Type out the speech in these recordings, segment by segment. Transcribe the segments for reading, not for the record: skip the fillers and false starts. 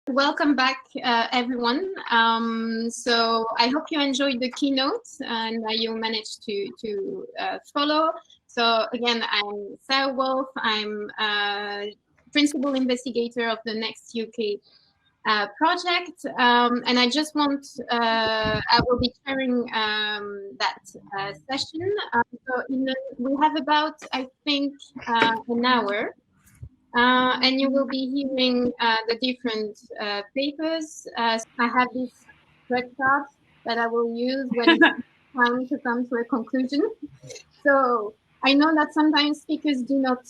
Welcome back, everyone. So I hope you enjoyed the keynote and you managed to follow. So again, I'm Sarah Wolf. I'm principal investigator of the NEXTEUK project, and I just want I will be sharing that session. We have about, I think, an hour. And you will be hearing the different papers. I have this red card that I will use when it's time to come to a conclusion. So I know that sometimes speakers do not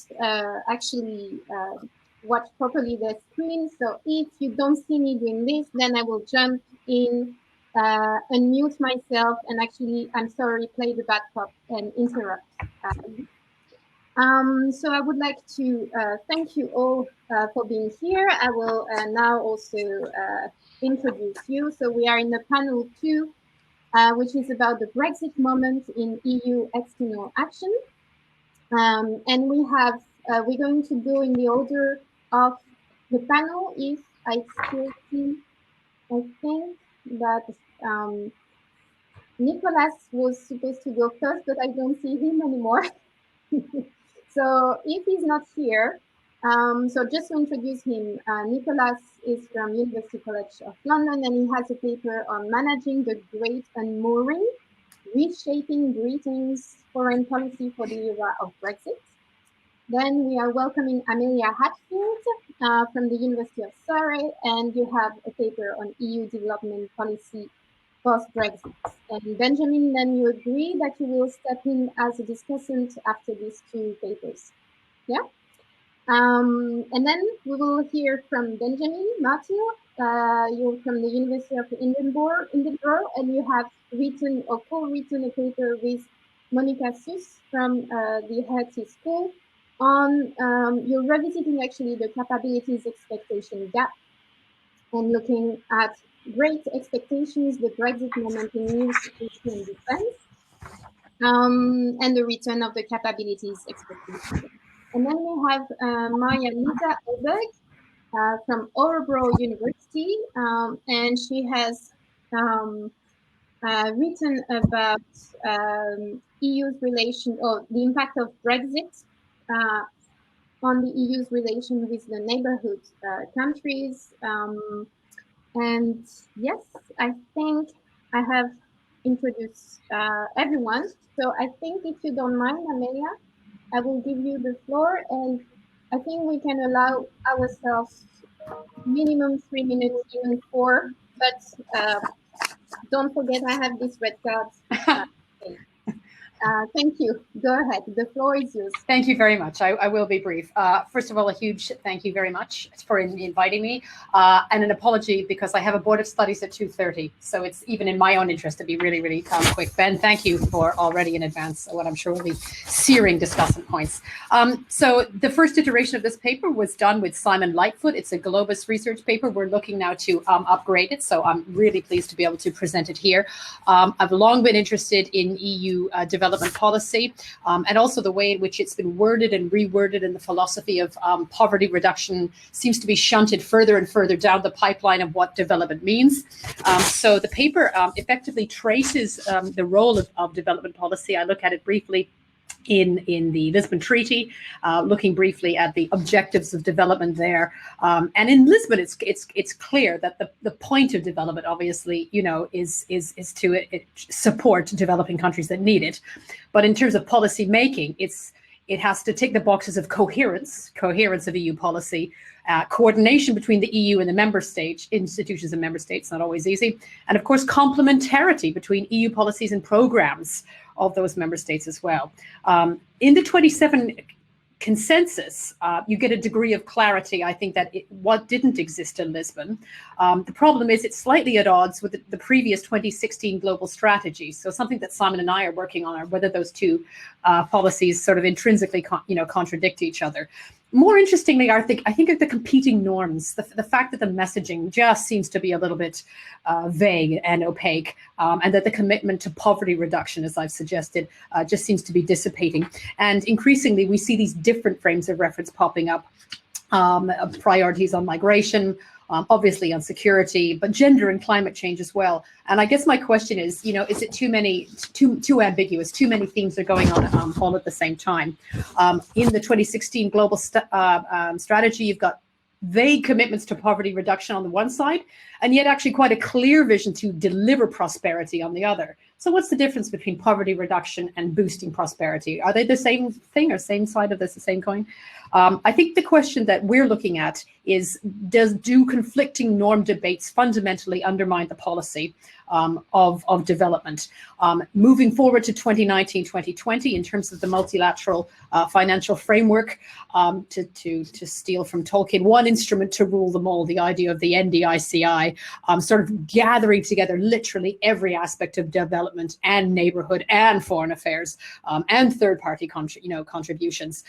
actually watch properly their screen. So if you don't see me doing this, then I will jump in, unmute myself, and actually, I'm sorry, play the backup and interrupt. So I would like to thank you all for being here. I will now also introduce you. So we are in the panel 2, which is about the Brexit moment in EU external action. And we have, we're going to go in the order of the panel. If I still see, I think that Nicolas was supposed to go first, but I don't see him anymore. So if he's not here, so just to introduce him, Nicolas is from University College of London, and he has a paper on managing the great unmooring, reshaping Britain's foreign policy for the era of Brexit. Then we are welcoming Amelia Hatfield from the University of Surrey, and you have a paper on EU development policy post-Brexit. And Benjamin, then you agree that you will step in as a discussant after these 2 papers. Yeah? And then we will hear from Benjamin Mathieu. You're from the University of Edinburgh, and you have written or co-written a paper with Monica Suss from the Hertie School on, you're revisiting actually the capabilities expectation gap and looking at great expectations, the Brexit moment in new security and defense, and the return of the capabilities expectations. And then we have Maria Lisa Oberg from Örebro University, and she has written about EU's relation, or the impact of Brexit on the EU's relation with the neighborhood countries. And yes, I think I have introduced everyone. So I think if you don't mind, Amelia, I will give you the floor, and I think we can allow ourselves minimum 3 minutes, even 4, but don't forget I have this red card. Thank you. Go ahead. The floor is yours. Thank you very much. I will be brief. First of all, a huge thank you very much for inviting me, and an apology because I have a board of studies at 2:30. So it's even in my own interest to be really, really quick. Ben, thank you for already in advance what I'm sure will be searing discussion points. So the first iteration of this paper was done with Simon Lightfoot. It's a Globus research paper. We're looking now to upgrade it. So I'm really pleased to be able to present it here. I've long been interested in EU development policy, and also the way in which it's been worded and reworded, and the philosophy of poverty reduction seems to be shunted further and further down the pipeline of what development means. So the paper effectively traces the role of development policy. I look at it briefly in the Lisbon Treaty, looking briefly at the objectives of development there, and in Lisbon, it's clear that the point of development, obviously, is to support developing countries that need it, but in terms of policy making, it has to tick the boxes of coherence of EU policy, coordination between the EU and the member state institutions and member states, not always easy, and of course complementarity between EU policies and programs of those member states as well. In the 27 consensus, you get a degree of clarity, I think, that what didn't exist in Lisbon. The problem is it's slightly at odds with the previous 2016 global strategy. So something that Simon and I are working on are whether those 2 policies sort of intrinsically contradict each other. More interestingly, I think of the competing norms, the fact that the messaging just seems to be a little bit vague and opaque, and that the commitment to poverty reduction, as I've suggested, just seems to be dissipating. And increasingly, we see these different frames of reference popping up, priorities on migration, obviously on security, but gender and climate change as well. And I guess my question is, is it too ambiguous? Too many themes are going on all at the same time. In the 2016 global strategy, you've got vague commitments to poverty reduction on the one side, and yet actually quite a clear vision to deliver prosperity on the other. So what's the difference between poverty reduction and boosting prosperity? Are they the same thing or same side of the same coin? I think the question that we're looking at is, do conflicting norm debates fundamentally undermine the policy of development? Moving forward to 2019, 2020, in terms of the multilateral financial framework, to steal from Tolkien, one instrument to rule them all, the idea of the NDICI, sort of gathering together literally every aspect of development and neighborhood and foreign affairs and third-party contributions.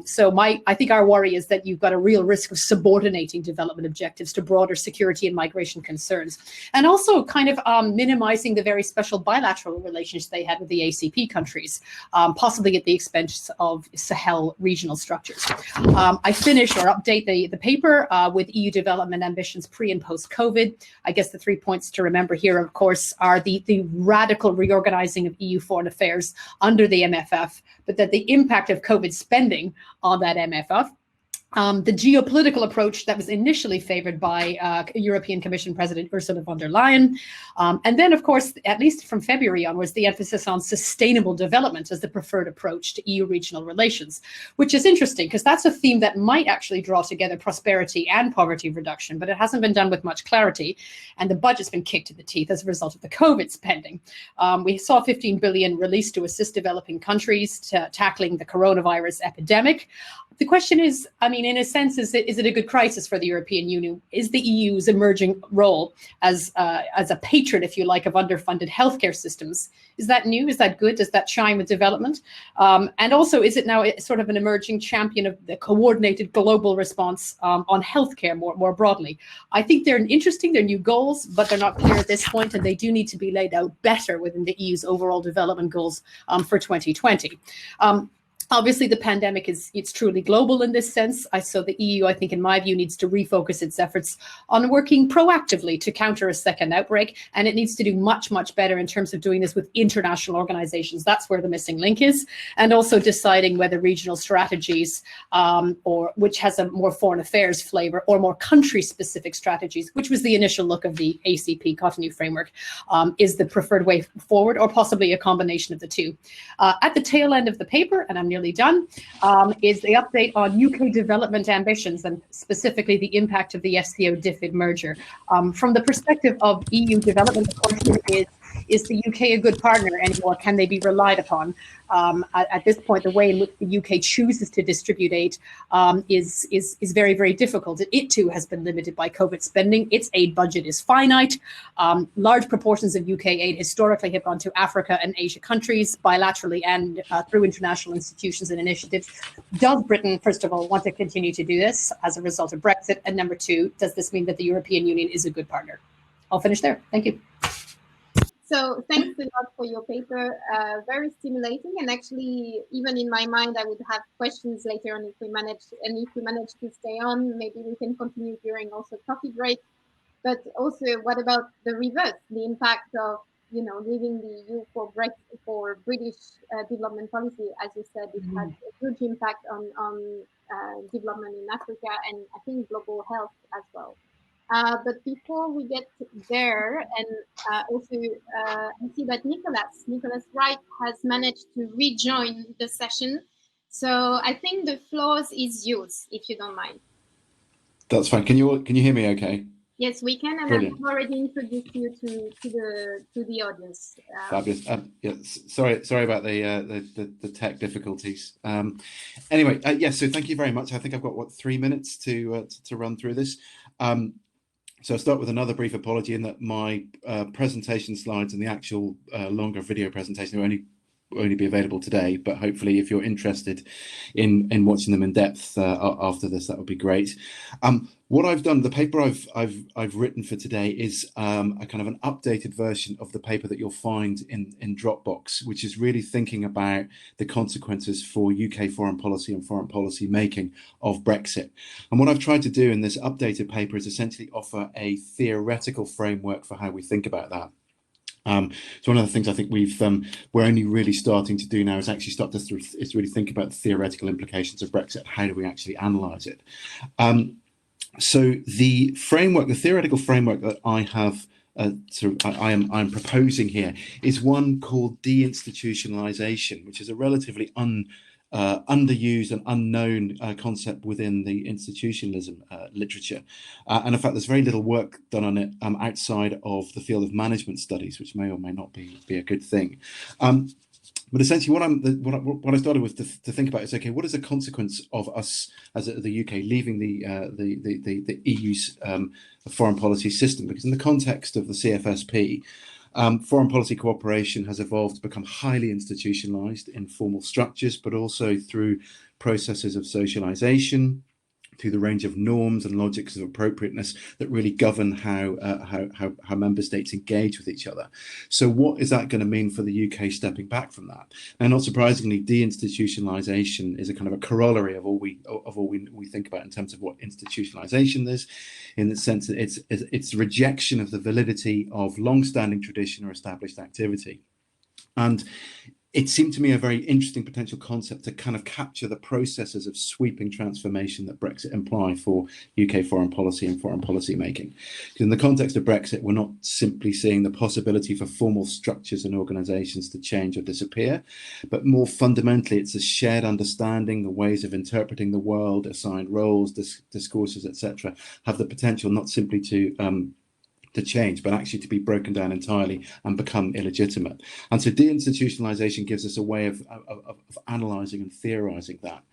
So I think our worry is that you've got a real risk of subordinating development objectives to broader security and migration concerns, and also kind of minimizing the very special bilateral relations they had with the ACP countries, possibly at the expense of Sahel regional structures. I finish or update the paper with EU development ambitions pre and post COVID. I guess the 3 points to remember here, of course, are the radical reorganizing of EU foreign affairs under the MFF, but that the impact of COVID spending on that MFF, the geopolitical approach that was initially favored by European Commission President Ursula von der Leyen. And then, of course, at least from February onwards, the emphasis on sustainable development as the preferred approach to EU regional relations, which is interesting because that's a theme that might actually draw together prosperity and poverty reduction, but it hasn't been done with much clarity. And the budget's been kicked to the teeth as a result of the COVID spending. We saw 15 billion released to assist developing countries to tackling the coronavirus epidemic. The question is, I mean, in a sense, is it a good crisis for the European Union? Is the EU's emerging role as a patron, if you like, of underfunded healthcare systems, is that new? Is that good? Does that chime with development? And also, is it now sort of an emerging champion of the coordinated global response on healthcare more broadly? I think they're new goals, but they're not clear at this point, and they do need to be laid out better within the EU's overall development goals for 2020. Obviously, the pandemic it's truly global in this sense. So the EU, I think, in my view, needs to refocus its efforts on working proactively to counter a second outbreak. And it needs to do much, much better in terms of doing this with international organizations. That's where the missing link is. And also deciding whether regional strategies, or which has a more foreign affairs flavor, or more country-specific strategies, which was the initial look of the ACP Cotonou framework, is the preferred way forward, or possibly a combination of the two. At the tail end of the paper, and I'm nearly done, is the update on UK development ambitions and specifically the impact of the SCO-DFID merger. From the perspective of EU development, the question is the UK a good partner anymore? Can they be relied upon? At this point, the way in which the UK chooses to distribute aid is very, very difficult. It too has been limited by COVID spending. Its aid budget is finite. Large proportions of UK aid historically have gone to Africa and Asia countries bilaterally and through international institutions and initiatives. Does Britain, first of all, want to continue to do this as a result of Brexit? And number two, does this mean that the European Union is a good partner? I'll finish there. Thank you. So thanks a lot for your paper, very stimulating, and actually even in my mind I would have questions later on if we manage to stay on. Maybe we can continue during also coffee break. But also, what about the reverse, the impact of leaving the EU for British development policy? As you said, it had a huge impact on development in Africa and I think global health as well. But before we get there, and also I see that Nicholas Wright has managed to rejoin the session. So I think the floor is yours, if you don't mind. That's fine. Can you hear me okay? Yes, we can, and brilliant. I've already introduced you to the audience. Fabulous. Yeah, sorry about the tech difficulties. Anyway, yes. So thank you very much. I think I've got 3 minutes to run through this. So I'll start with another brief apology in that my presentation slides and the actual longer video presentation are only only be available today, but hopefully if you're interested in watching them in depth after this, that would be great. What I've done, the paper I've written for today is a kind of an updated version of the paper that you'll find in Dropbox, which is really thinking about the consequences for UK foreign policy and foreign policy making of Brexit. And what I've tried to do in this updated paper is essentially offer a theoretical framework for how we think about that. So one of the things I think we're only really starting to do now is actually start to really think about the theoretical implications of Brexit. How do we actually analyse it? So the framework, the theoretical framework that I have I'm proposing here is one called deinstitutionalization, which is a relatively underused and unknown concept within the institutionalism literature. And in fact, there's very little work done on it outside of the field of management studies, which may or may not be a good thing. But essentially, what I started with to think about is, okay, what is the consequence of us as the UK leaving the EU's foreign policy system? Because in the context of the CFSP, foreign policy cooperation has evolved to become highly institutionalized in formal structures, but also through processes of socialization, through the range of norms and logics of appropriateness that really govern how member states engage with each other. So what is that going to mean for the UK stepping back from that? And not surprisingly, deinstitutionalization is a kind of a corollary of all we think about in terms of what institutionalization is, in the sense that it's rejection of the validity of long-standing tradition or established activity. And it seemed to me a very interesting potential concept to kind of capture the processes of sweeping transformation that Brexit imply for UK foreign policy and foreign policy making. In the context of Brexit, we're not simply seeing the possibility for formal structures and organisations to change or disappear, but more fundamentally, it's a shared understanding, the ways of interpreting the world, assigned roles, discourses, etc., have the potential not simply to change, but actually to be broken down entirely and become illegitimate. And so deinstitutionalization gives us a way of analysing and theorising that.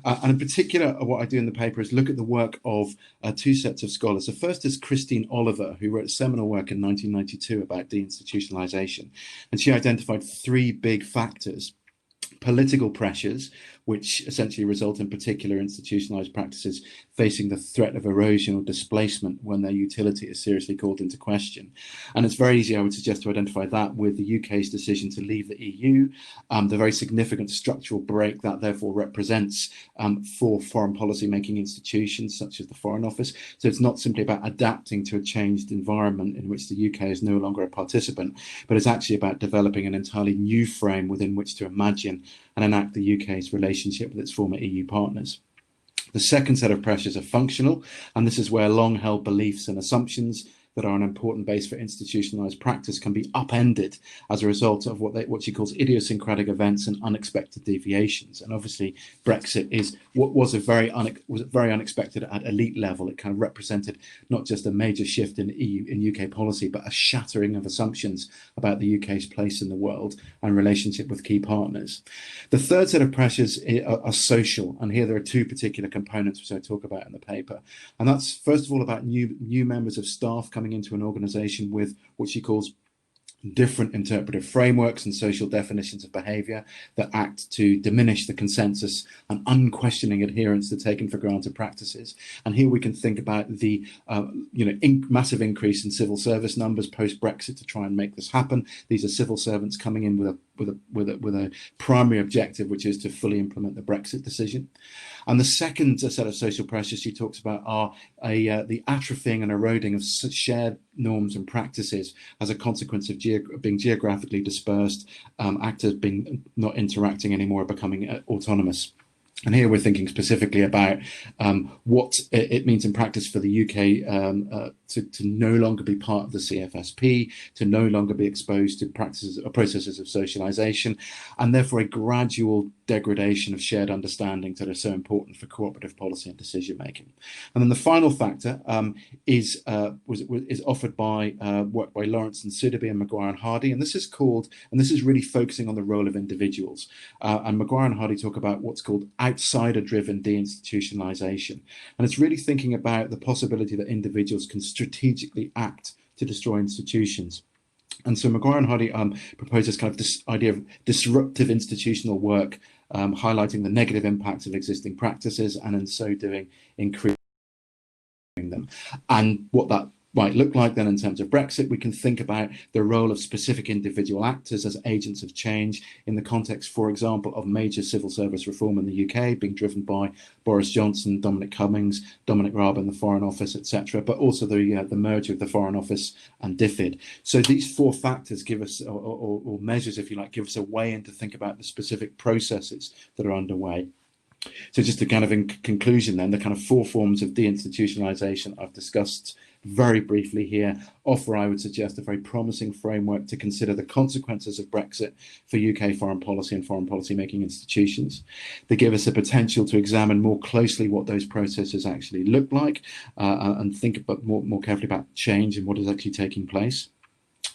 And in particular, what I do in the paper is look at the work of two sets of scholars. The first is Christine Oliver, who wrote seminal work in 1992 about deinstitutionalization. And she identified three big factors: political pressures, which essentially result in particular institutionalized practices facing the threat of erosion or displacement when their utility is seriously called into question. And it's very easy, I would suggest, to identify that with the UK's decision to leave the EU, the very significant structural break that therefore represents for foreign policy making institutions such as the Foreign Office. So it's not simply about adapting to a changed environment in which the UK is no longer a participant, but it's actually about developing an entirely new frame within which to imagine and enact the UK's relationship with its former EU partners. The second set of pressures are functional, and this is where long-held beliefs and assumptions that are an important base for institutionalized practice can be upended as a result of what she calls idiosyncratic events and unexpected deviations. And obviously, Brexit is what was very unexpected at elite level. It kind of represented not just a major shift in UK policy, but a shattering of assumptions about the UK's place in the world and relationship with key partners. The third set of pressures are social, and here there are two particular components which I talk about in the paper. And that's first of all about new members of staff coming into an organization with what she calls different interpretive frameworks and social definitions of behavior that act to diminish the consensus and unquestioning adherence to taken for granted practices. And here we can think about the massive increase in civil service numbers post-Brexit to try and make this happen. These are civil servants coming in with a primary objective, which is to fully implement the Brexit decision. And the second set of social pressures she talks about are the atrophying and eroding of shared norms and practices as a consequence of being geographically dispersed, actors not interacting anymore, becoming autonomous. And here we're thinking specifically about what it means in practice for the UK to no longer be part of the CFSP, to no longer be exposed to practices or processes of socialization, and therefore a gradual degradation of shared understandings that are so important for cooperative policy and decision making. And then the final factor is offered by work by Lawrence and Sotheby and Maguire and Hardy, and this is really focusing on the role of individuals. And Maguire and Hardy talk about what's called outsider-driven deinstitutionalization, and it's really thinking about the possibility that individuals can strategically act to destroy institutions. And so Maguire and Hardy proposes kind of this idea of disruptive institutional work, highlighting the negative impacts of existing practices, and in so doing, increasing them. And what that might look like then in terms of Brexit, we can think about the role of specific individual actors as agents of change in the context, for example, of major civil service reform in the UK being driven by Boris Johnson, Dominic Cummings, Dominic Raab in the Foreign Office, etc., but also the merger of the Foreign Office and DFID. So these four factors give us, or measures, if you like, give us a way in to think about the specific processes that are underway. So just to kind of in conclusion then, the kind of four forms of deinstitutionalization I've discussed very briefly here offer, I would suggest, a very promising framework to consider the consequences of Brexit for UK foreign policy and foreign policy making institutions. They give us a potential to examine more closely what those processes actually look like, and think about more carefully about change and what is actually taking place.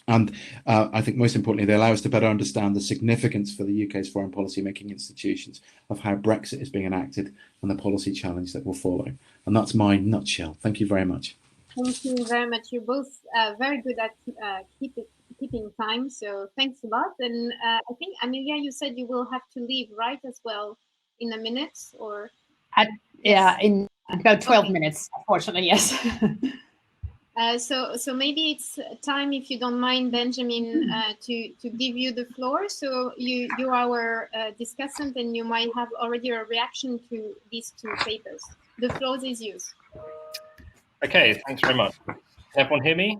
And I think most importantly, they allow us to better understand the significance for the UK's foreign policy making institutions of how Brexit is being enacted and the policy challenge that will follow. And that's my nutshell. Thank you very much. Thank you very much. You're both very good at keeping time. So thanks a lot. And I think, Amelia, you said you will have to leave, right, as well, in a minute, or? Yeah, in about 12 minutes, unfortunately, yes. So maybe it's time, if you don't mind, Benjamin, to give you the floor. So you are our discussant, and you might have already a reaction to these two papers. The floor is yours. Okay, thanks very much. Can everyone hear me?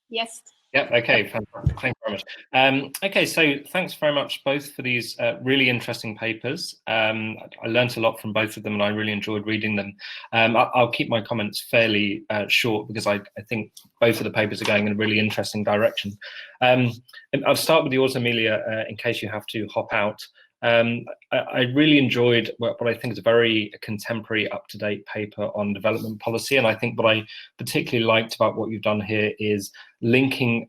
Yes. Yep, okay, fantastic. Thank you very much. Okay, so thanks very much both for these really interesting papers. I learned a lot from both of them and I really enjoyed reading them. I'll keep my comments fairly short because I think both of the papers are going in a really interesting direction. I'll start with yours, Amelia, in case you have to hop out. I really enjoyed what I think is a very contemporary, up-to-date paper on development policy. And I think what I particularly liked about what you've done here is linking,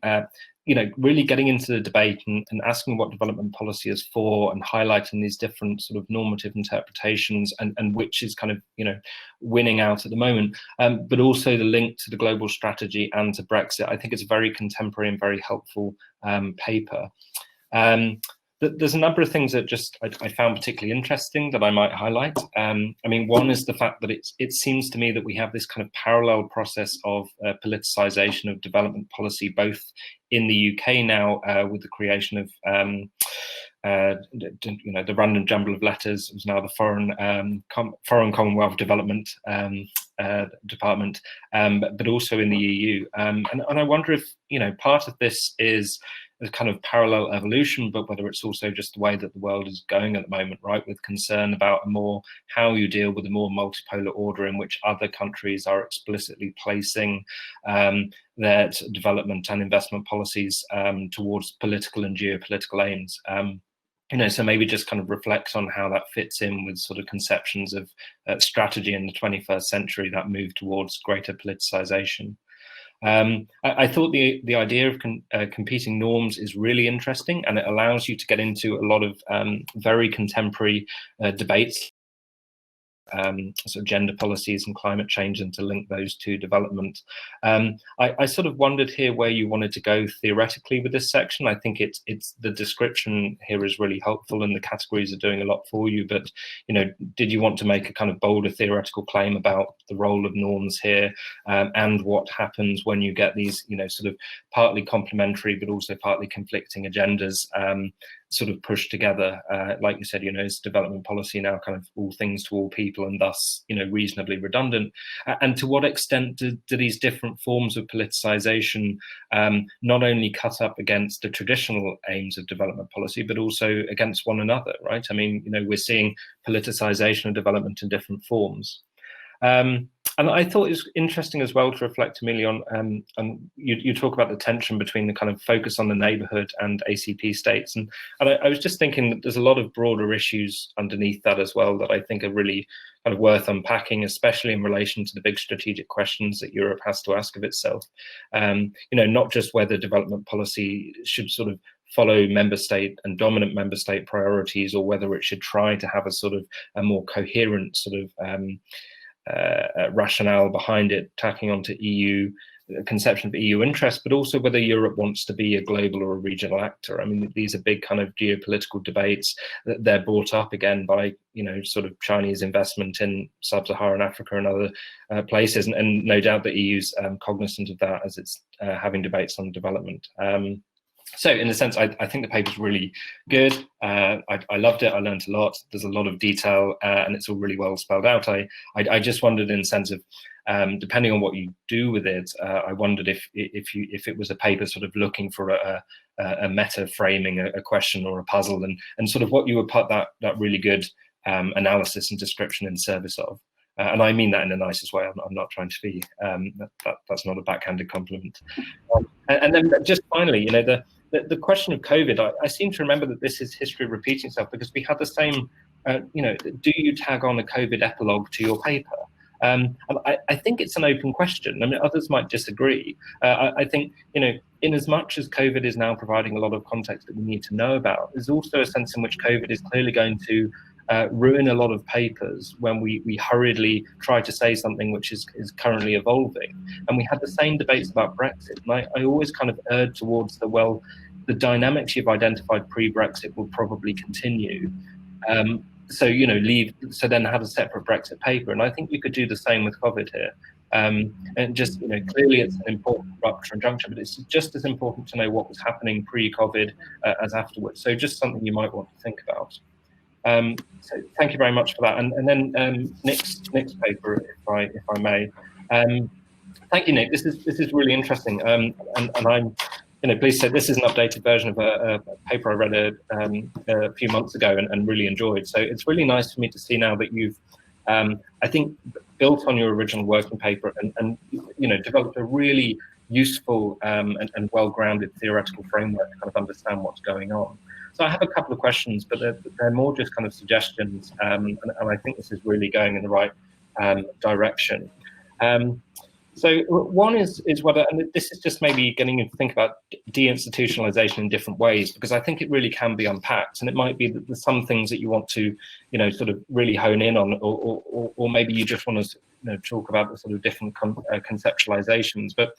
really getting into the debate and asking what development policy is for, and highlighting these different sort of normative interpretations and which is kind of, winning out at the moment, but also the link to the global strategy and to Brexit. I think it's a very contemporary and very helpful paper. There's a number of things that I found particularly interesting that I might highlight. One is the fact that it seems to me that we have this kind of parallel process of politicization of development policy, both in the UK now with the creation of the random jumble of letters. It was now the Foreign Commonwealth Development Department, but also in the EU. And I wonder if part of this is a kind of parallel evolution, but whether it's also just the way that the world is going at the moment, right, with concern about how you deal with a more multipolar order in which other countries are explicitly placing their development and investment policies towards political and geopolitical aims. So maybe just kind of reflect on how that fits in with sort of conceptions of strategy in the 21st century that move towards greater politicization. I thought the idea of competing norms is really interesting, and it allows you to get into a lot of very contemporary debates, sort of gender policies and climate change, and to link those to development. I sort of wondered here where you wanted to go theoretically with this section. I think it's the description here is really helpful and the categories are doing a lot for you, but did you want to make a kind of bolder theoretical claim about the role of norms here, and what happens when you get these sort of partly complementary but also partly conflicting agendas sort of pushed together? Like you said, is development policy now kind of all things to all people and thus reasonably redundant? And to what extent do these different forms of politicization not only cut up against the traditional aims of development policy, but also against one another, right? We're seeing politicization of development in different forms. And I thought it was interesting as well to reflect, Amelia, on you talk about the tension between the kind of focus on the neighbourhood and ACP states. And I was just thinking that there's a lot of broader issues underneath that as well that I think are really kind of worth unpacking, especially in relation to the big strategic questions that Europe has to ask of itself. Not just whether development policy should sort of follow member state and dominant member state priorities, or whether it should try to have a sort of a more coherent sort of rationale behind it, tacking onto EU conception of EU interest, but also whether Europe wants to be a global or a regional actor. I mean, these are big kind of geopolitical debates that they're brought up again by, you know, sort of Chinese investment in sub-Saharan Africa and other places, and no doubt the EU's cognizant of that as it's having debates on development. So in a sense, I think the paper's really good. I loved it. I learned a lot. There's a lot of detail, and it's all really well spelled out. I just wondered, in the sense of, depending on what you do with it, I wondered if it was a paper sort of looking for a meta framing, a question or a puzzle, and sort of what you would put that really good analysis and description in service of. And I mean that in the nicest way. I'm not trying to be, that's not a backhanded compliment. And then just finally, you know, the question of COVID, I seem to remember that this is history repeating itself, because we had the same, you know, do you tag on a COVID epilogue to your paper? And I think it's an open question. I mean, others might disagree. I think, you know, in as much as COVID is now providing a lot of context that we need to know about, there's also a sense in which COVID is clearly going to ruin a lot of papers when we hurriedly try to say something which is currently evolving. And we had the same debates about Brexit. And I always kind of erred towards the dynamics you've identified pre-Brexit will probably continue. So, you know, so then have a separate Brexit paper. And I think you could do the same with COVID here. And just, you know, clearly it's an important rupture and juncture, but it's just as important to know what was happening pre-COVID as afterwards. So just something you might want to think about. So thank you very much for that. And then Nick's paper, if I may. Thank you, Nick. This is really interesting. And I'm, you know, please say this is an updated version of a paper I read a few months ago and really enjoyed. So it's really nice for me to see now that you've, I think, built on your original working paper and you know, developed a really useful and well-grounded theoretical framework to kind of understand what's going on. So I have a couple of questions, but they're more just kind of suggestions, and I think this is really going in the right direction. So one is whether, and this is just maybe getting you to think about deinstitutionalization in different ways, because I think it really can be unpacked, and it might be that there's some things that you want to, you know, sort of really hone in on, or maybe you just want to, you know, talk about the sort of different conceptualizations. But,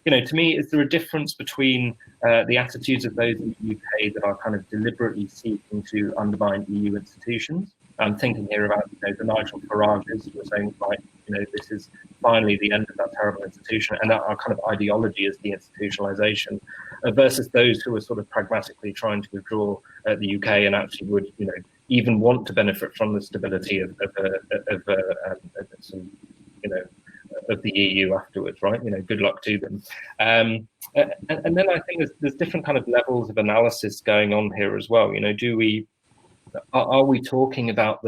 you know, to me, is there a difference between the attitudes of those in the UK that are kind of deliberately seeking to undermine EU institutions? I'm thinking here about, you know, the Nigel Farages who are saying, like, you know, this is finally the end of that terrible institution, and that our kind of ideology is the institutionalization, versus those who are sort of pragmatically trying to withdraw the UK and actually would, you know, even want to benefit from the stability of you know, of the EU afterwards, right? You know, good luck to them. And then I think there's different kind of levels of analysis going on here as well. You know, are we talking about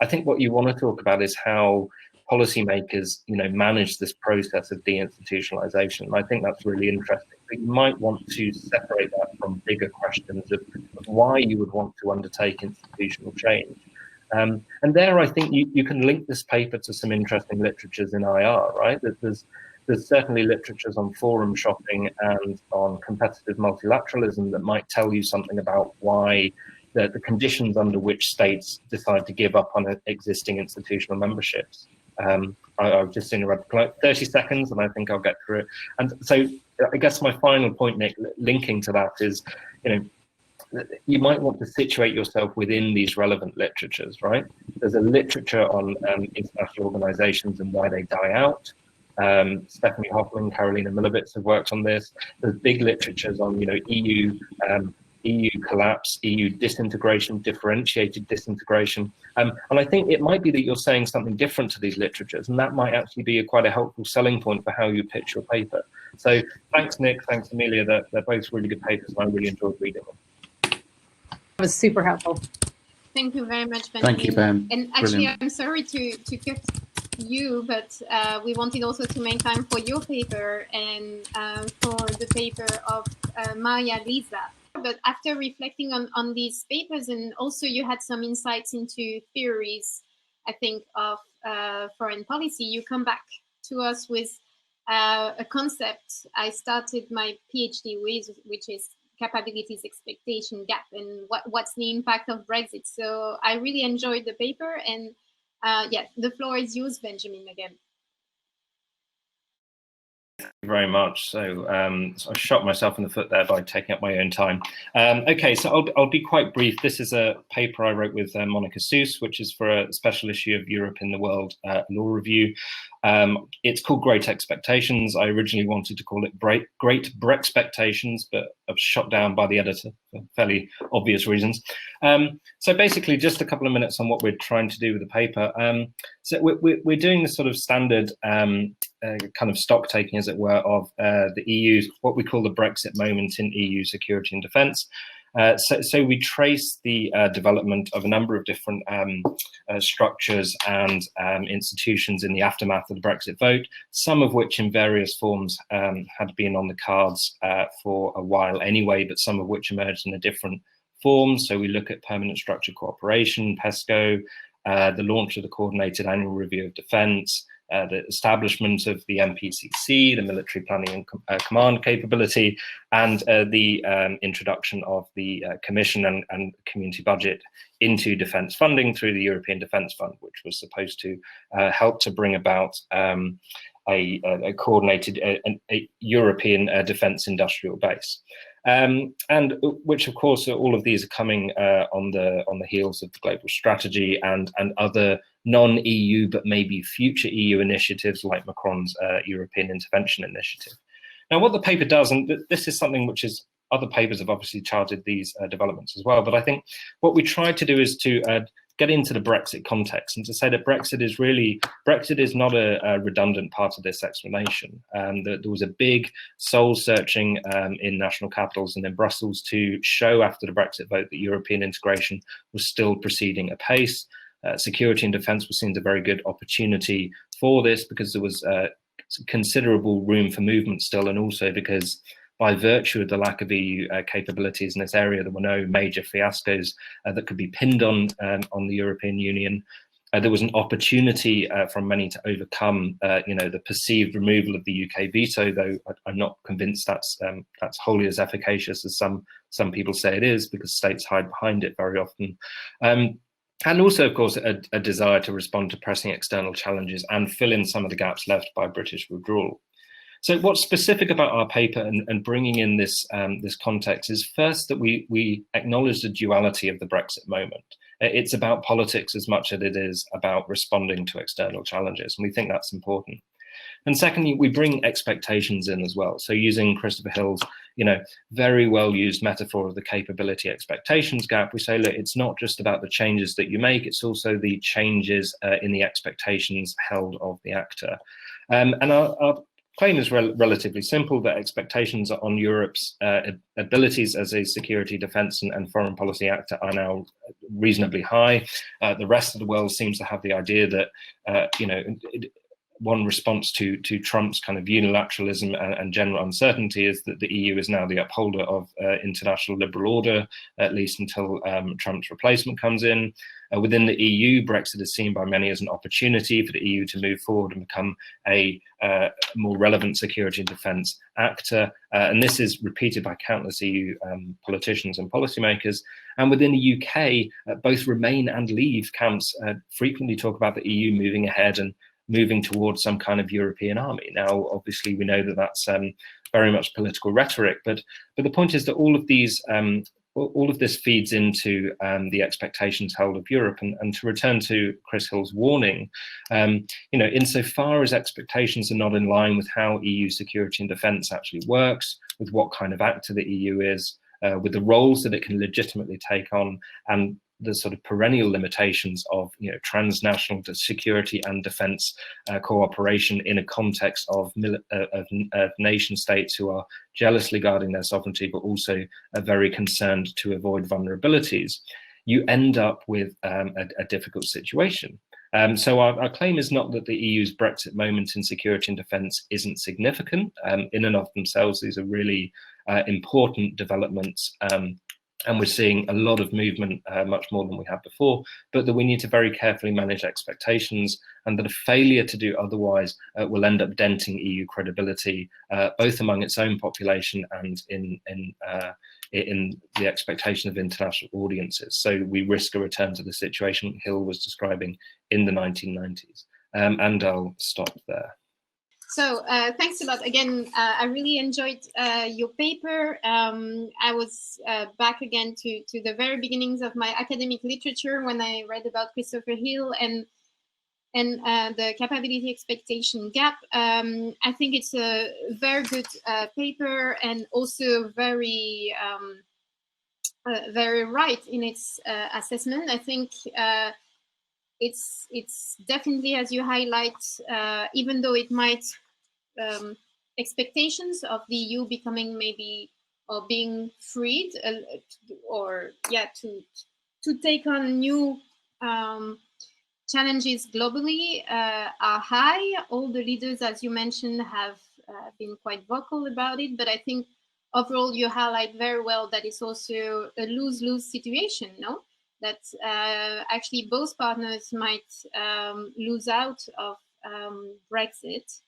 I think what you want to talk about is how policymakers, you know, manage this process of deinstitutionalization. And I think that's really interesting. But you might want to separate that from bigger questions of why you would want to undertake institutional change. And there, I think you can link this paper to some interesting literatures in IR, right? There's certainly literatures on forum shopping and on competitive multilateralism that might tell you something about why the conditions under which states decide to give up on existing institutional memberships. I've just seen around 30 seconds, and I think I'll get through it. And so I guess my final point, Nick, linking to that is, you know, you might want to situate yourself within these relevant literatures, right? There's a literature on international organizations and why they die out. Stephanie Hoffman, Karolina Milovitz have worked on this. There's big literatures on, you know, EU collapse, EU disintegration, differentiated disintegration. And I think it might be that you're saying something different to these literatures, and that might actually be quite a helpful selling point for how you pitch your paper. So thanks, Nick, thanks, Amelia. They're both really good papers, and I really enjoyed reading them. That was super helpful. Thank you very much, Benjamin. Thank you, Ben. And actually, Brilliant. I'm sorry to cut you, but we wanted also to make time for your paper and for the paper of Maria Lisa. But after reflecting on these papers, and also you had some insights into theories, I think, of foreign policy, you come back to us with a concept I started my PhD with, which is capabilities expectation gap, and what's the impact of Brexit. So I really enjoyed the paper, and yeah, the floor is yours, Benjamin, again. very much. So I shot myself in the foot there by taking up my own time. Okay, so I'll be quite brief. This is a paper I wrote with Monica Seuss, which is for a special issue of Europe in the World Law Review. It's called Great Expectations. I originally wanted to call it Great Brexpectations, but I was shot down by the editor for fairly obvious reasons. So basically, just a couple of minutes on what we're trying to do with the paper. So we're doing the sort of standard kind of stock taking, as it were, of the EU's, what we call the Brexit moment in EU security and defence. So we trace the development of a number of different structures and institutions in the aftermath of the Brexit vote, some of which in various forms had been on the cards for a while anyway, but some of which emerged in a different form. So we look at permanent structured cooperation, PESCO, the launch of the Coordinated Annual Review of Defence, the establishment of the MPCC, the Military Planning and Command capability, and the introduction of the Commission and Community Budget into defence funding through the European Defence Fund, which was supposed to help to bring about a coordinated a European defence industrial base. And which, of course, all of these are coming on the heels of the global strategy and other non-EU but maybe future EU initiatives like Macron's European Intervention Initiative. Now, what the paper does, and this is something which is other papers have obviously charted these developments as well, but I think what we tried to do is to get into the Brexit context and to say that Brexit is not a redundant part of this explanation. There was a big soul searching in national capitals and in Brussels to show after the Brexit vote that European integration was still proceeding apace. Security and defence was seen as a very good opportunity for this because there was considerable room for movement still, and also because by virtue of the lack of EU capabilities in this area, there were no major fiascos that could be pinned on the European Union. There was an opportunity from many to overcome, the perceived removal of the UK veto, though I'm not convinced that's wholly as efficacious as some people say it is, because states hide behind it very often. And also, of course, a desire to respond to pressing external challenges and fill in some of the gaps left by British withdrawal. So what's specific about our paper and bringing in this context is first that we acknowledge the duality of the Brexit moment. It's about politics as much as it is about responding to external challenges, and we think that's important. And secondly, we bring expectations in as well. So using Christopher Hill's, very well used metaphor of the capability expectations gap, we say, look, it's not just about the changes that you make, it's also the changes in the expectations held of the actor. And our claim is relatively simple, that expectations on Europe's abilities as a security, defence and foreign policy actor are now reasonably high. The rest of the world seems to have the idea that, one response to Trump's kind of unilateralism and general uncertainty is that the EU is now the upholder of international liberal order, at least until Trump's replacement comes in. Within the EU, Brexit is seen by many as an opportunity for the EU to move forward and become a more relevant security and defence actor. And this is repeated by countless EU politicians and policymakers. And within the UK, both Remain and Leave camps frequently talk about the EU moving ahead and moving towards some kind of European army. Now, obviously, we know that that's very much political rhetoric, but the point is that all of this feeds into the expectations held of Europe. And to return to Chris Hill's warning, insofar as expectations are not in line with how EU security and defence actually works, with what kind of actor the EU is, with the roles that it can legitimately take on, and the sort of perennial limitations of transnational security and defence cooperation in a context of nation states who are jealously guarding their sovereignty, but also are very concerned to avoid vulnerabilities, you end up with a difficult situation. So our claim is not that the EU's Brexit moment in security and defence isn't significant. In and of themselves, these are really important developments. And we're seeing a lot of movement, much more than we had before, but that we need to very carefully manage expectations, and that a failure to do otherwise will end up denting EU credibility, both among its own population and in the expectation of international audiences. So we risk a return to the situation Hill was describing in the 1990s. And I'll stop there. So thanks a lot again. I really enjoyed your paper. I was back again to the very beginnings of my academic literature when I read about Christopher Hill and the capability expectation gap. I think it's a very good paper and also very very right in its assessment. I think it's definitely, as you highlight, even though it might expectations of the EU becoming maybe or being freed or yeah to take on new challenges globally are high. All the leaders, as you mentioned, have been quite vocal about it, but I think overall you highlight very well that it's also a lose-lose situation, no? That actually both partners might lose out of Brexit.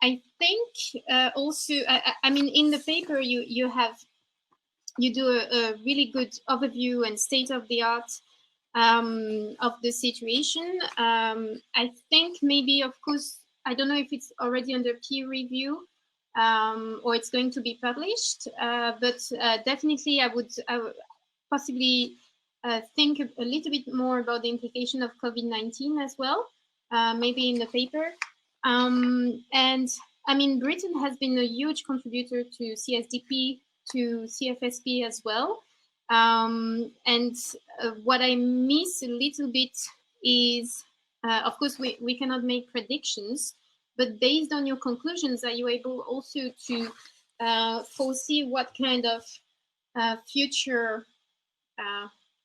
I think also, I mean, in the paper you do a really good overview and state of the art of the situation. I think maybe, of course, I don't know if it's already under peer review or it's going to be published, but definitely I would possibly think a little bit more about the implication of COVID-19 as well, maybe in the paper. And I mean, Britain has been a huge contributor to CSDP, to CFSP as well. And what I miss a little bit is, of course, we cannot make predictions, but based on your conclusions, are you able also to foresee what kind of future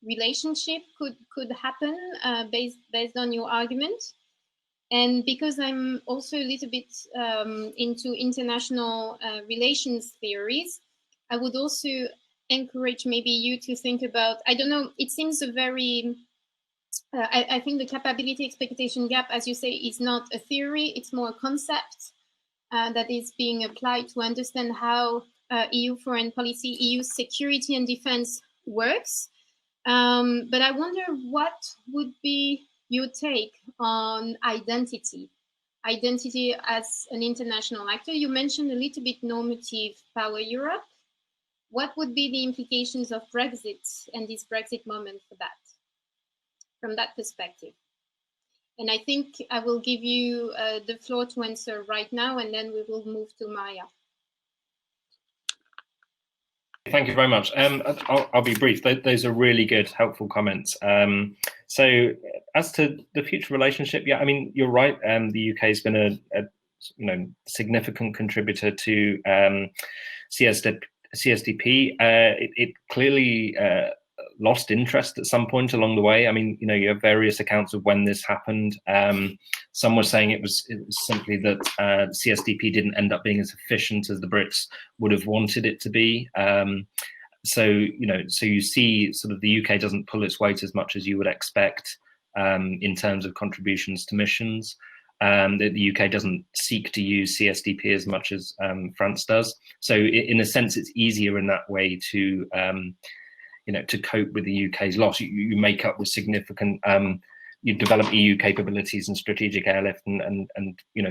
relationship could happen based on your argument? And because I'm also a little bit into international relations theories, I would also encourage maybe you to think about, I don't know, it seems a very, I think the capability expectation gap, as you say, is not a theory, it's more a concept that is being applied to understand how EU foreign policy, EU security and defense works. But I wonder what would be your take on identity as an international actor. You mentioned a little bit normative power Europe. What would be the implications of Brexit and this Brexit moment for that, from that perspective? And I think I will give you the floor to answer right now, and then we will move to Maya. Thank you very much. I'll be brief. Those are really good, helpful comments. So as to the future relationship, yeah, I mean, you're right. The UK has been a significant contributor to CSDP. It clearly lost interest at some point along the way. I mean, you have various accounts of when this happened. Some were saying it was simply that CSDP didn't end up being as efficient as the Brits would have wanted it to be. So you see sort of the UK doesn't pull its weight as much as you would expect in terms of contributions to missions. The UK doesn't seek to use CSDP as much as France does. So in a sense, it's easier in that way to to cope with the UK's loss. You make up with significant, you develop EU capabilities and strategic airlift, and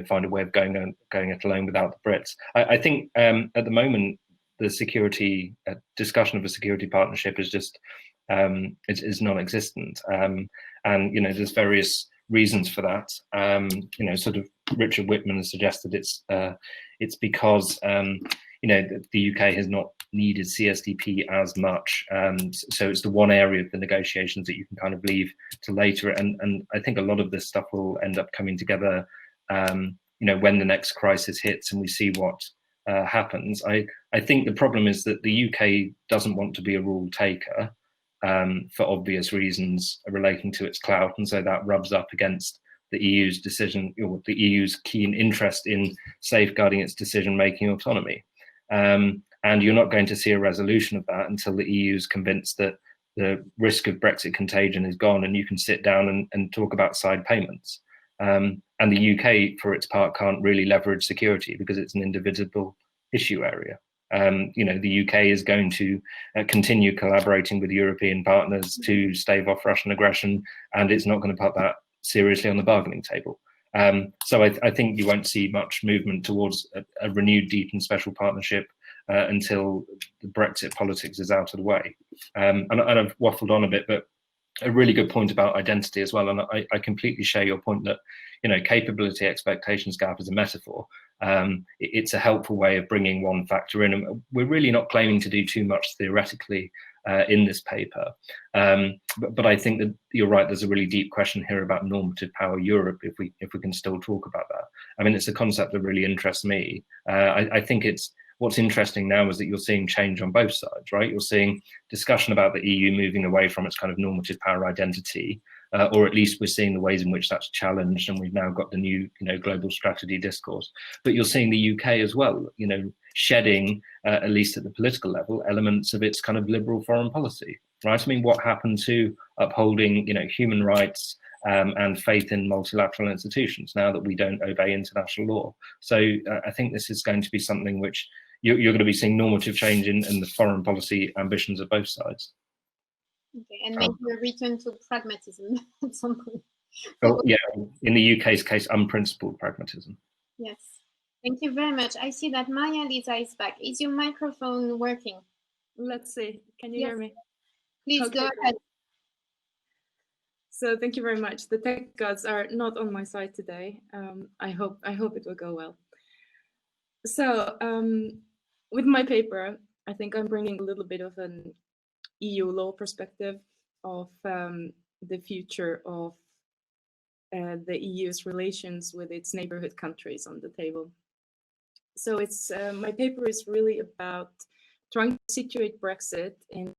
find a way of going it alone without the Brits. I think at the moment the security discussion of a security partnership is just is non-existent, and there's various reasons for that. Sort of Richard Whitman has suggested it's because the UK has not needed CSDP as much, so it's the one area of the negotiations that you can kind of leave to later, and I think a lot of this stuff will end up coming together when the next crisis hits and we see what happens. I think the problem is that the UK doesn't want to be a rule taker for obvious reasons relating to its clout, and so that rubs up against the EU's decision, or the EU's keen interest in safeguarding its decision-making autonomy. And you're not going to see a resolution of that until the EU is convinced that the risk of Brexit contagion is gone, and you can sit down and talk about side payments. And the UK, for its part, can't really leverage security because it's an indivisible issue area. The UK is going to continue collaborating with European partners to stave off Russian aggression, and it's not going to put that seriously on the bargaining table. So I think you won't see much movement towards a renewed deep and special partnership until the Brexit politics is out of the way. And I've waffled on a bit, but a really good point about identity as well. And I completely share your point that, you know, capability expectations gap is a metaphor. It's a helpful way of bringing one factor in. And we're really not claiming to do too much theoretically in this paper. But I think that you're right, there's a really deep question here about normative power Europe, if we can still talk about that. I mean, it's a concept that really interests me. I think what's interesting now is that you're seeing change on both sides, right? You're seeing discussion about the EU moving away from its kind of normative power identity, or at least we're seeing the ways in which that's challenged, and we've now got the new, you know, global strategy discourse. But you're seeing the UK as well, you know, shedding, at least at the political level, elements of its kind of liberal foreign policy, right? I mean, what happened to upholding, you know, human rights and faith in multilateral institutions now that we don't obey international law? So I think this is going to be something which you're going to be seeing normative change in the foreign policy ambitions of both sides. Okay, and maybe a return to pragmatism at some point. Oh, yeah, in the UK's case, unprincipled pragmatism. Yes, thank you very much. I see that Maya Lisa is back. Is your microphone working? Let's see. Can you Yes. hear me? Please Okay, go great. ahead. So thank you very much. The tech gods are not on my side today. I hope it will go well. So with my paper, I think I'm bringing a little bit of an EU law perspective of the future of the EU's relations with its neighborhood countries on the table. So it's my paper is really about trying to situate Brexit in the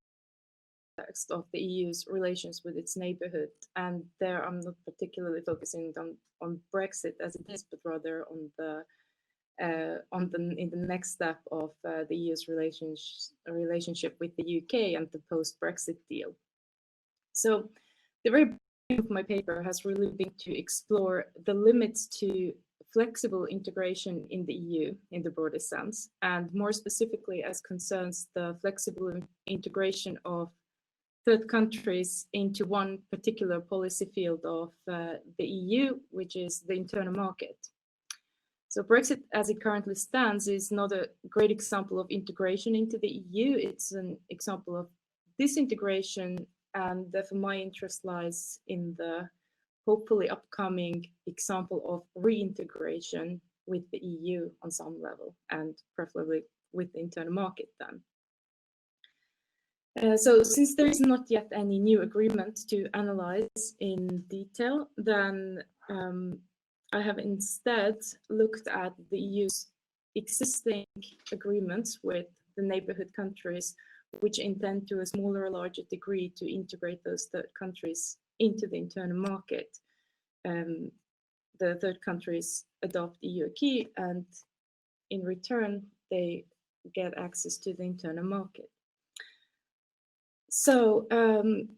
context of the EU's relations with its neighborhood, and there I'm not particularly focusing on Brexit as it is, but rather on the in the next step of the EU's relationship with the UK and the post-Brexit deal. So the very beginning of my paper has really been to explore the limits to flexible integration in the EU in the broadest sense, and more specifically as concerns the flexible integration of third countries into one particular policy field of the EU, which is the internal market. So Brexit, as it currently stands, is not a great example of integration into the EU. It's an example of disintegration, and therefore my interest lies in the hopefully upcoming example of reintegration with the EU on some level, and preferably with the internal market then. So since there is not yet any new agreement to analyze in detail, then I have instead looked at the EU's existing agreements with the neighborhood countries, which intend to a smaller or larger degree to integrate those third countries into the internal market. The third countries adopt EU acquis, and in return, they get access to the internal market. So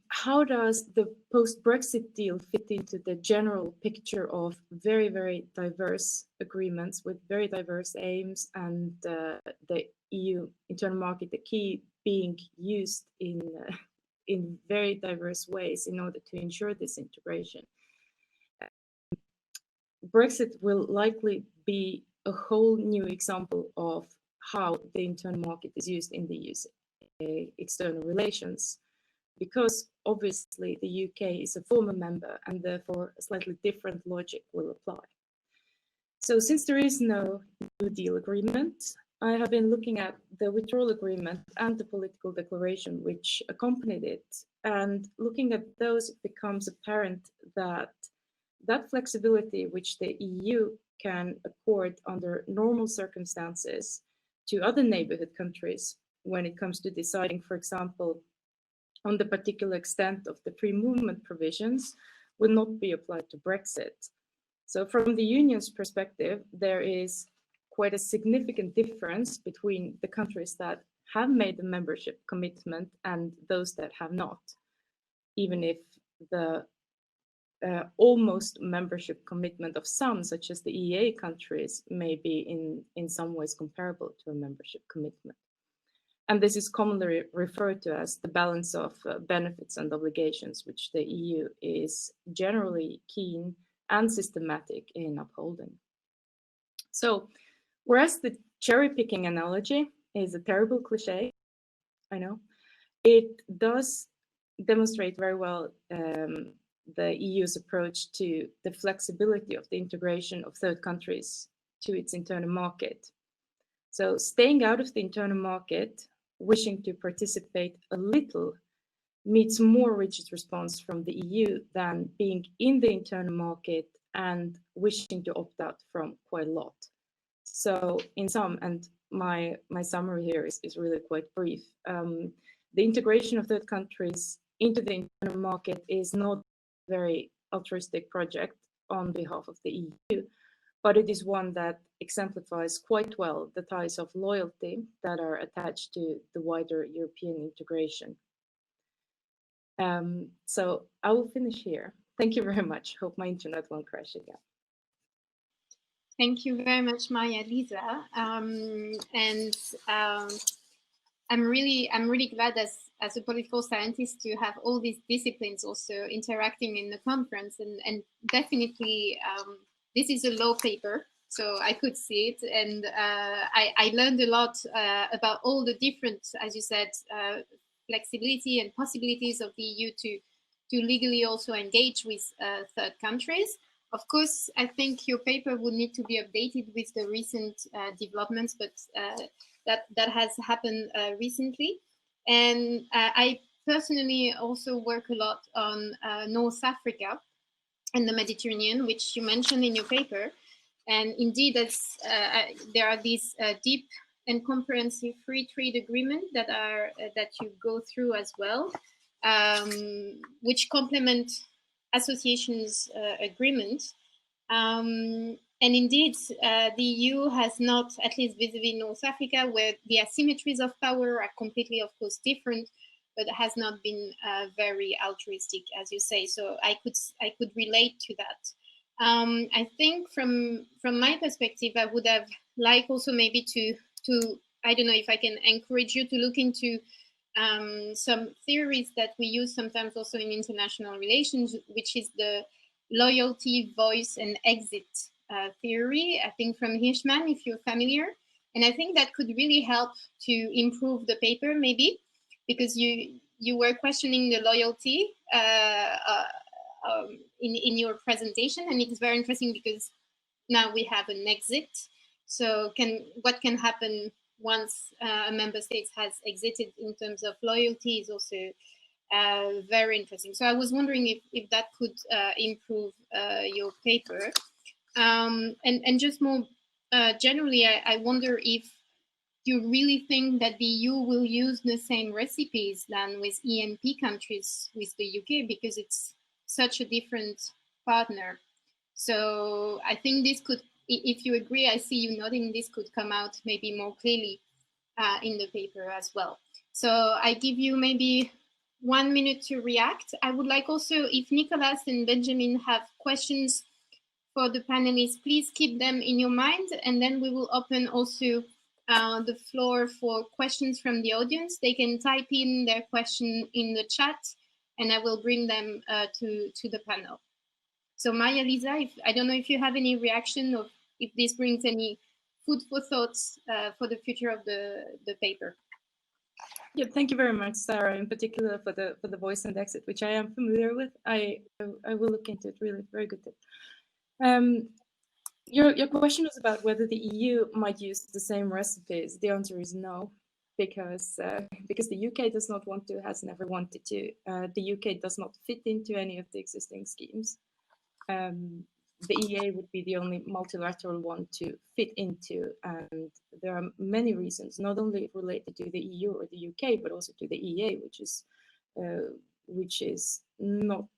how does the post-Brexit deal fit into the general picture of very, very diverse agreements with very diverse aims, and the EU internal market, the key being used in very diverse ways in order to ensure this integration? Brexit will likely be a whole new example of how the internal market is used in the EU's external relations, because obviously the UK is a former member and therefore a slightly different logic will apply. So since there is no new deal agreement, I have been looking at the withdrawal agreement and the political declaration which accompanied it, and looking at those, it becomes apparent that that flexibility which the EU can accord under normal circumstances to other neighborhood countries when it comes to deciding, for example, on the particular extent of the free movement provisions, will not be applied to Brexit. So from the Union's perspective, there is quite a significant difference between the countries that have made the membership commitment and those that have not, even if the almost membership commitment of some, such as the EEA countries, may be in some ways comparable to a membership commitment. And this is commonly referred to as the balance of benefits and obligations, which the EU is generally keen and systematic in upholding. So, whereas the cherry-picking analogy is a terrible cliche, I know, it does demonstrate very well the EU's approach to the flexibility of the integration of third countries to its internal market. So staying out of the internal market, wishing to participate a little, meets more rigid response from the EU than being in the internal market and wishing to opt out from quite a lot. So in sum, and my summary here is really quite brief, the integration of third countries into the internal market is not a very altruistic project on behalf of the EU, but it is one that exemplifies quite well the ties of loyalty that are attached to the wider European integration. So I will finish here. Thank you very much. Hope my internet won't crash again. Thank you very much, Maria-Lisa. I'm really glad as a political scientist to have all these disciplines also interacting in the conference, and definitely this is a law paper, so I could see it, and I learned a lot about all the different, as you said, flexibility and possibilities of the EU to legally also engage with third countries. Of course, I think your paper would need to be updated with the recent developments, but that has happened recently. And I personally also work a lot on North Africa and the Mediterranean, which you mentioned in your paper. And indeed, there are these deep and comprehensive free trade agreements that you go through as well, which complement associations agreement. And indeed, the EU has not, at least vis-a-vis North Africa, where the asymmetries of power are completely, of course, different, but has not been very altruistic, as you say. So I could relate to that. I think from my perspective, I would have liked also maybe to I don't know if I can encourage you to look into some theories that we use sometimes also in international relations, which is the loyalty, voice, and exit theory, I think from Hirschman, if you're familiar. And I think that could really help to improve the paper, maybe, because you were questioning the loyalty in your presentation, and it's very interesting because now we have an exit. So what can happen once a member state has exited in terms of loyalty is also very interesting. So I was wondering if that could improve your paper. And just more generally, I wonder if you really think that the EU will use the same recipes than with ENP countries with the UK, because it's such a different partner. So I think this could, if you agree, I see you nodding, this could come out maybe more clearly in the paper as well. So I give you maybe 1 minute to react. I would like also, if Nicolas and Benjamin have questions for the panelists, please keep them in your mind, and then we will open also the floor for questions from the audience. They can type in their question in the chat, and I will bring them to the panel. So Maria-Lisa, I don't know if you have any reaction, or if this brings any food for thoughts for the future of the paper. Yeah, thank you very much, Sarah, in particular for the voice and exit, which I am familiar with. I will look into it. Really, very good tip. Your question was about whether the EU might use the same recipes. The answer is no, because the UK does not want to, has never wanted to. The UK does not fit into any of the existing schemes. The EEA would be the only multilateral one to fit into, and there are many reasons, not only related to the EU or the UK, but also to the EEA, which is not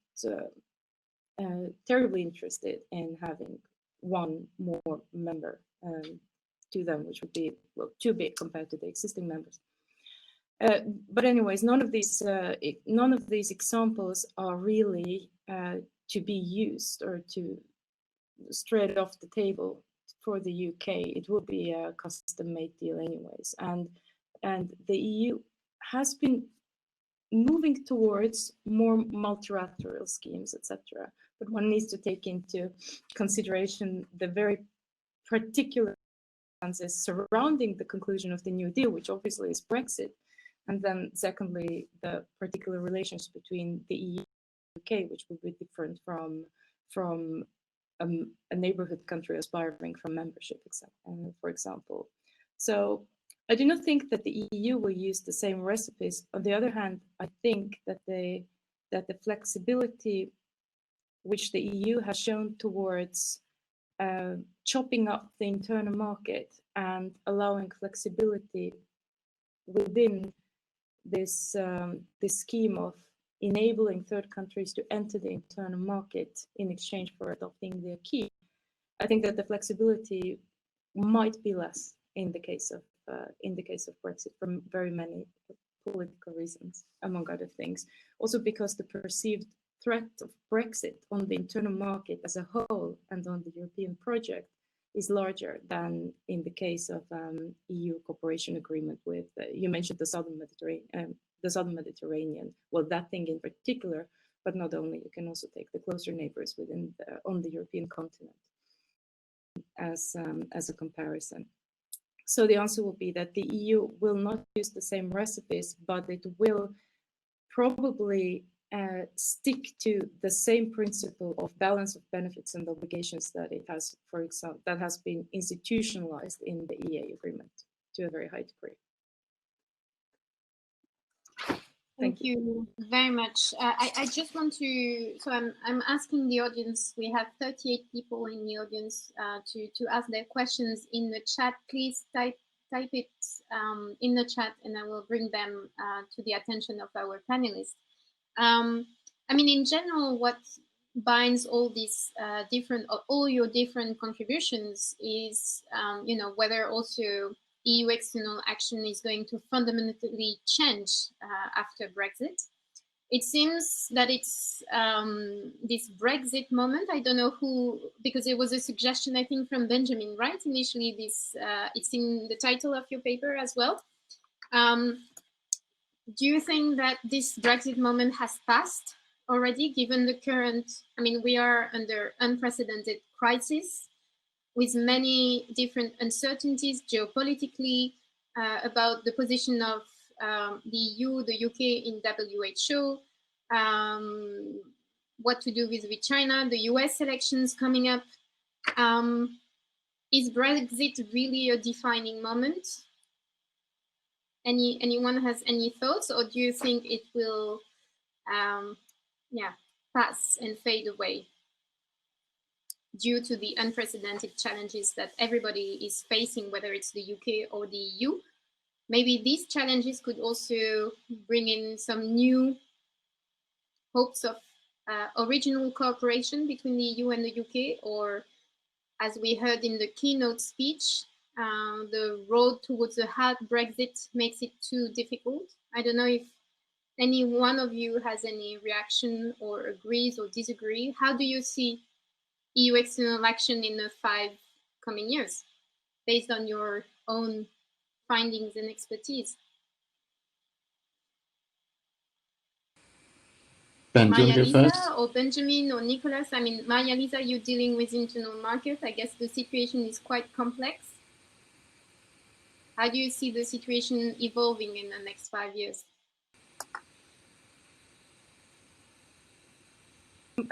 terribly interested in having one more member to them, which would be, well, too big compared to the existing members. But anyways, none of these examples are really to be used or to straight off the table for the UK. It will be a custom-made deal anyways, and the EU has been moving towards more multilateral schemes, etc. But one needs to take into consideration the very particular circumstances surrounding the conclusion of the New Deal, which obviously is Brexit. And then secondly, the particular relations between the EU and the UK, which would be different from a neighborhood country aspiring for membership, for example. So I do not think that the EU will use the same recipes. On the other hand, I think that the flexibility which the EU has shown towards chopping up the internal market and allowing flexibility within this scheme of enabling third countries to enter the internal market in exchange for adopting the acquis, I think that the flexibility might be less in the case of Brexit for very many political reasons, among other things. Also because the perceived threat of Brexit on the internal market as a whole and on the European project is larger than in the case of EU cooperation agreement with, you mentioned the Southern Mediterranean, well, that thing in particular, but not only, you can also take the closer neighbors within on the European continent as a comparison. So the answer will be that the EU will not use the same recipes, but it will probably stick to the same principle of balance of benefits and obligations that it has, for example, that has been institutionalized in the EA agreement to a very high degree. Thank you very much. I just want to, so I'm asking the audience, we have 38 people in the audience to ask their questions in the chat. Please type it in the chat and I will bring them to the attention of our panelists. I mean, in general, what binds all these all your different contributions is, you know, whether also EU external action is going to fundamentally change after Brexit. It seems that it's this Brexit moment. I don't know who, because it was a suggestion, I think, from Benjamin, right? Initially, this it's in the title of your paper as well. Do you think that this Brexit moment has passed already, given the current, I mean, we are under unprecedented crisis with many different uncertainties geopolitically about the position of the EU, the UK in WHO, what to do with China, the US elections coming up. Is Brexit really a defining moment? Anyone has any thoughts, or do you think it will pass and fade away due to the unprecedented challenges that everybody is facing, whether it's the UK or the EU? Maybe these challenges could also bring in some new hopes of original cooperation between the EU and the UK, or as we heard in the keynote speech, the road towards a hard Brexit makes it too difficult. I don't know if any one of you has any reaction or agrees or disagree. How do you see EU external action in the 5 coming years, based on your own findings and expertise? Ben, do you want to go first? Or Benjamin or Nicholas? I mean, Maria-Lisa, you're dealing with internal market. I guess the situation is quite complex. How do you see the situation evolving in the next 5 years?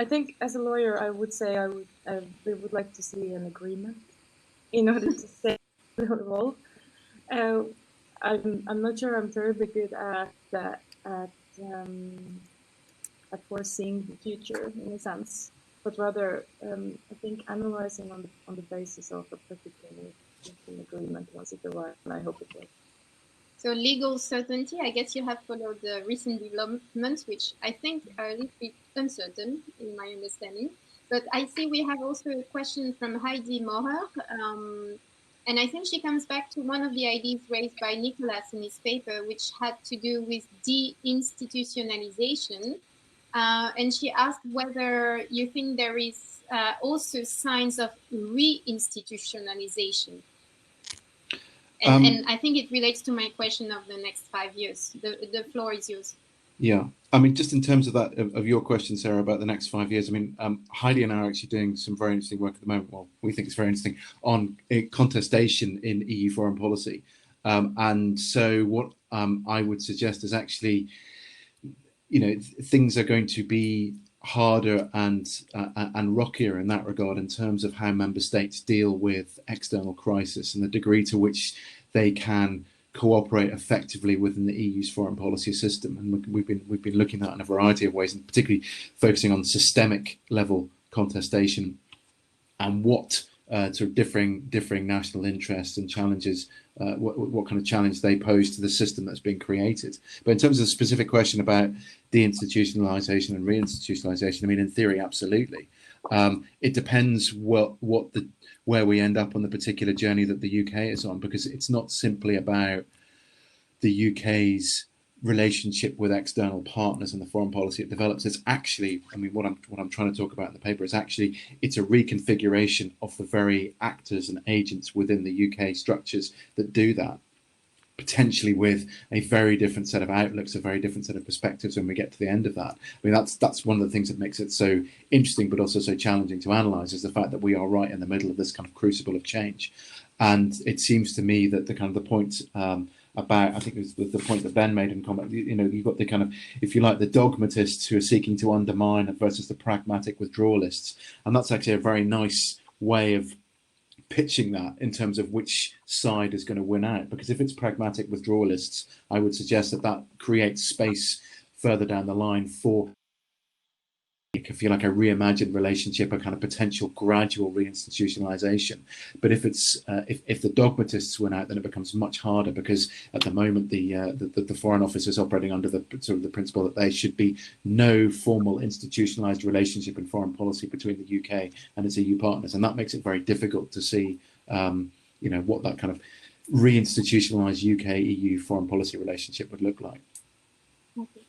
I think as a lawyer, I would say we would like to see an agreement in order to stay involved. I'm not sure I'm terribly good at foreseeing the future in a sense, but rather I think analyzing on the basis of a particular agreement once it arrives, and I hope it will. So legal certainty, I guess you have followed the recent developments, which I think are a little bit uncertain in my understanding. But I see we have also a question from Heidi Moher. And I think she comes back to one of the ideas raised by Nicholas in his paper, which had to do with deinstitutionalization. And she asked whether you think there is also signs of reinstitutionalization. And I think it relates to my question of the next 5 years. The floor is yours. Yeah, I mean, just in terms of that, of your question, Sarah, about the next 5 years, I mean, Heidi and I are actually doing some very interesting work at the moment. Well, we think it's very interesting on contestation in EU foreign policy. And so what I would suggest is actually, you know, things are going to be harder and rockier in that regard in terms of how member states deal with external crisis and the degree to which they can cooperate effectively within the EU's foreign policy system. And we've been looking at that in a variety of ways, and particularly focusing on systemic level contestation and what sort of differing national interests and challenges, what kind of challenge they pose to the system that's been created. But in terms of the specific question about deinstitutionalization and reinstitutionalization, I mean, in theory, absolutely. It depends where we end up on the particular journey that the UK is on, because it's not simply about the UK's relationship with external partners and the foreign policy it develops. It's actually, I mean, what I'm trying to talk about in the paper is actually, it's a reconfiguration of the very actors and agents within the UK structures that do that, potentially with a very different set of outlooks, a very different set of perspectives when we get to the end of that. I mean, that's one of the things that makes it so interesting, but also so challenging to analyze, is the fact that we are right in the middle of this kind of crucible of change. And it seems to me that the kind of the point about, I think it was the point that Ben made in comment, you know, you've got the kind of, if you like, the dogmatists who are seeking to undermine versus the pragmatic withdrawalists. And that's actually a very nice way of pitching that in terms of which side is going to win out. Because if it's pragmatic withdrawalists, I would suggest that that creates space further down the line for, if you like, a reimagined relationship, a kind of potential gradual reinstitutionalization. But if it's if the dogmatists win out, then it becomes much harder, because at the moment the Foreign Office is operating under the sort of the principle that there should be no formal institutionalized relationship in foreign policy between the UK and its EU partners, and that makes it very difficult to see, you know, what that kind of reinstitutionalized UK-EU foreign policy relationship would look like. Okay.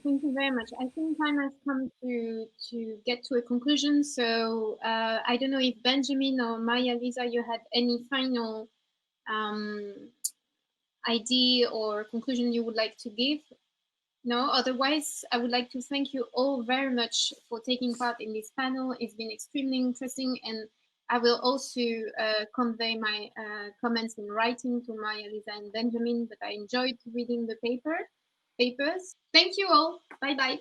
Thank you very much. I think time has come to get to a conclusion. So I don't know if Benjamin or Maria Lisa, you had any final idea or conclusion you would like to give? No, otherwise I would like to thank you all very much for taking part in this panel. It's been extremely interesting, and I will also convey my comments in writing to Maria Lisa and Benjamin, but I enjoyed reading the papers. Thank you all. Bye-bye.